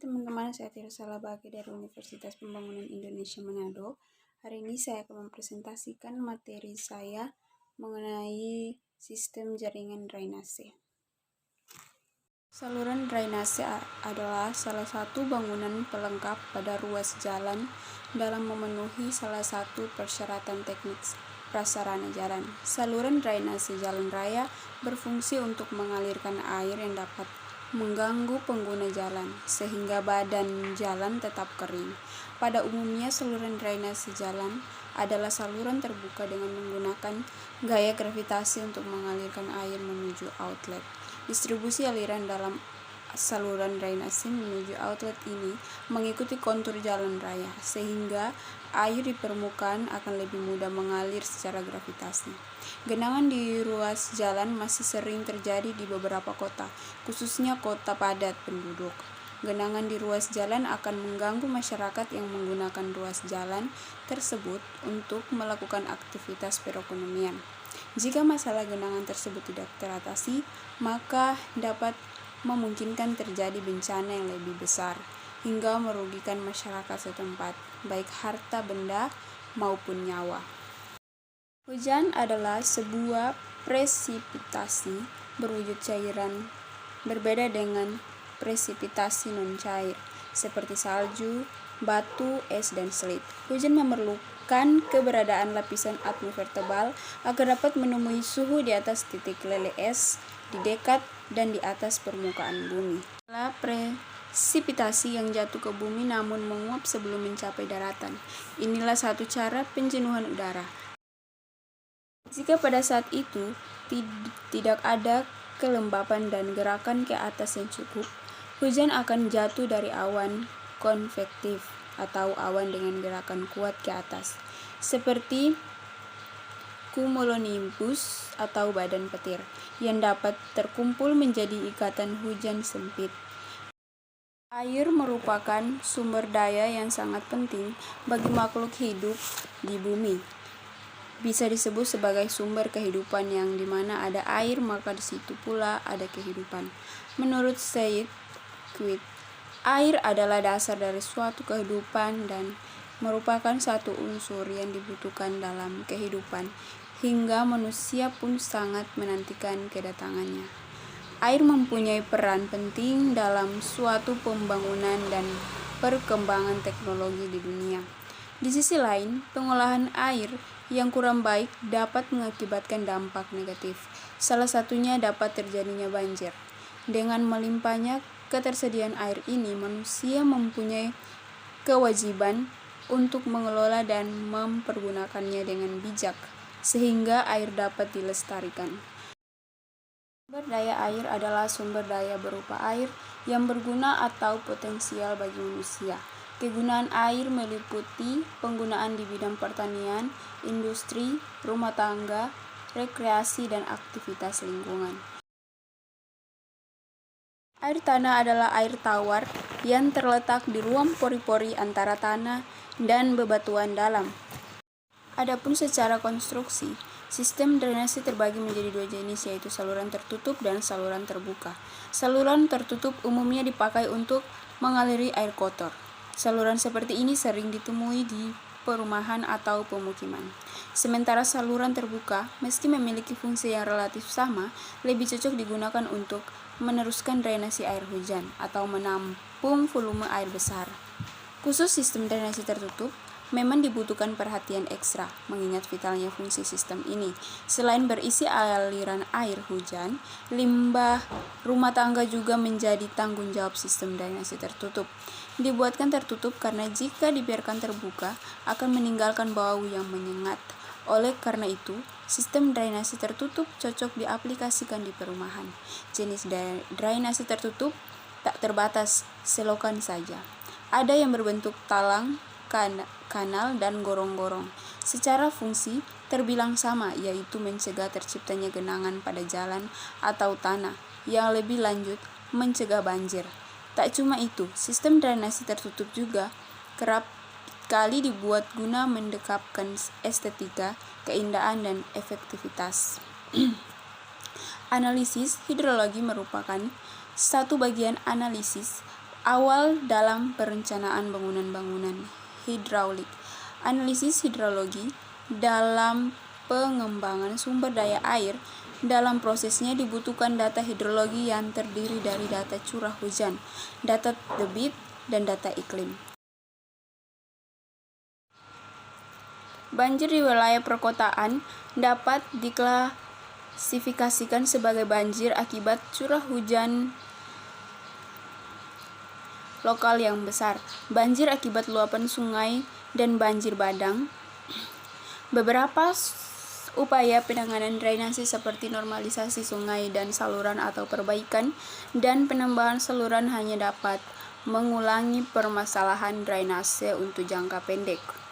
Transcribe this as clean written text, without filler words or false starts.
teman-teman, saya Tirsa Labake dari Universitas Pembangunan Indonesia Manado. Hari ini saya akan mempresentasikan materi saya mengenai sistem jaringan drainase. Saluran drainase adalah salah satu bangunan pelengkap pada ruas jalan dalam memenuhi salah satu persyaratan teknik prasarana jalan. Saluran drainase jalan raya berfungsi untuk mengalirkan air yang dapat mengganggu pengguna jalan, sehingga badan jalan tetap kering. Pada umumnya, saluran drainase jalan adalah saluran terbuka dengan menggunakan gaya gravitasi untuk mengalirkan air menuju outlet. Distribusi aliran dalam saluran drainase menuju outlet ini mengikuti kontur jalan raya, sehingga air di permukaan akan lebih mudah mengalir secara gravitasi. Genangan di ruas jalan masih sering terjadi di beberapa kota, khususnya kota padat penduduk. Genangan di ruas jalan akan mengganggu masyarakat yang menggunakan ruas jalan tersebut untuk melakukan aktivitas perekonomian. Jika masalah genangan tersebut tidak teratasi, maka dapat memungkinkan terjadi bencana yang lebih besar, hingga merugikan masyarakat setempat, baik harta benda maupun nyawa. Hujan adalah sebuah presipitasi berwujud cairan, berbeda dengan presipitasi non-cair, seperti salju, batu, es, dan selit. Hujan memerlukan keberadaan lapisan atmosfer tebal agar dapat menemui suhu di atas titik lele es, di dekat dan di atas permukaan bumi. Adalah presipitasi yang jatuh ke bumi namun menguap sebelum mencapai daratan. Inilah satu cara penjenuhan udara. Jika pada saat itu tidak ada kelembapan dan gerakan ke atas yang cukup, hujan akan jatuh dari awan konvektif atau awan dengan gerakan kuat ke atas, seperti cumulonimbus atau badan petir, yang dapat terkumpul menjadi ikatan hujan sempit. Air merupakan sumber daya yang sangat penting bagi makhluk hidup di bumi. Bisa disebut sebagai sumber kehidupan, yang dimana ada air maka di situ pula ada kehidupan. Menurut Said Quid, air adalah dasar dari suatu kehidupan dan merupakan satu unsur yang dibutuhkan dalam kehidupan, hingga manusia pun sangat menantikan kedatangannya. Air mempunyai peran penting dalam suatu pembangunan dan perkembangan teknologi di dunia. Di sisi lain, pengolahan air yang kurang baik dapat mengakibatkan dampak negatif. Salah satunya dapat terjadinya banjir. Dengan melimpahnya ketersediaan air ini, manusia mempunyai kewajiban untuk mengelola dan mempergunakannya dengan bijak, sehingga air dapat dilestarikan. Sumber daya air adalah sumber daya berupa air yang berguna atau potensial bagi manusia. Kegunaan air meliputi penggunaan di bidang pertanian, industri, rumah tangga, rekreasi, dan aktivitas lingkungan. Air tanah adalah air tawar yang terletak di ruang pori-pori antara tanah dan bebatuan dalam. Adapun secara konstruksi, sistem drainase terbagi menjadi dua jenis, yaitu saluran tertutup dan saluran terbuka. Saluran tertutup umumnya dipakai untuk mengaliri air kotor. Saluran seperti ini sering ditemui di perumahan atau pemukiman. Sementara saluran terbuka, meski memiliki fungsi yang relatif sama, lebih cocok digunakan untuk meneruskan drainasi air hujan atau menampung volume air besar. Khusus sistem drainasi tertutup, memang dibutuhkan perhatian ekstra, mengingat vitalnya fungsi sistem ini. Selain berisi aliran air hujan, limbah rumah tangga juga menjadi tanggung jawab sistem drainase tertutup. Dibuatkan tertutup karena jika dibiarkan terbuka, akan meninggalkan bau yang menyengat. Oleh karena itu, sistem drainase tertutup cocok diaplikasikan di perumahan. Jenis drainase tertutup tak terbatas, selokan saja. Ada yang berbentuk talang, kanal, dan gorong-gorong. Secara fungsi terbilang sama, yaitu mencegah terciptanya genangan pada jalan atau tanah. Yang lebih lanjut, mencegah banjir. Tak cuma itu, sistem drainase tertutup juga kerap kali dibuat guna mendekapkan estetika, keindahan, dan efektivitas. Analisis hidrologi merupakan satu bagian analisis Awal dalam perencanaan bangunan-bangunan. Hidraulik. Analisis hidrologi dalam pengembangan sumber daya air. Dalam prosesnya dibutuhkan data hidrologi yang terdiri dari data curah hujan, data debit, dan data iklim. Banjir di wilayah perkotaan dapat diklasifikasikan sebagai banjir akibat curah hujan lokal yang besar, banjir akibat luapan sungai, dan banjir bandang. Beberapa upaya penanganan drainase seperti normalisasi sungai dan saluran atau perbaikan dan penambahan saluran hanya dapat mengulangi permasalahan drainase untuk jangka pendek.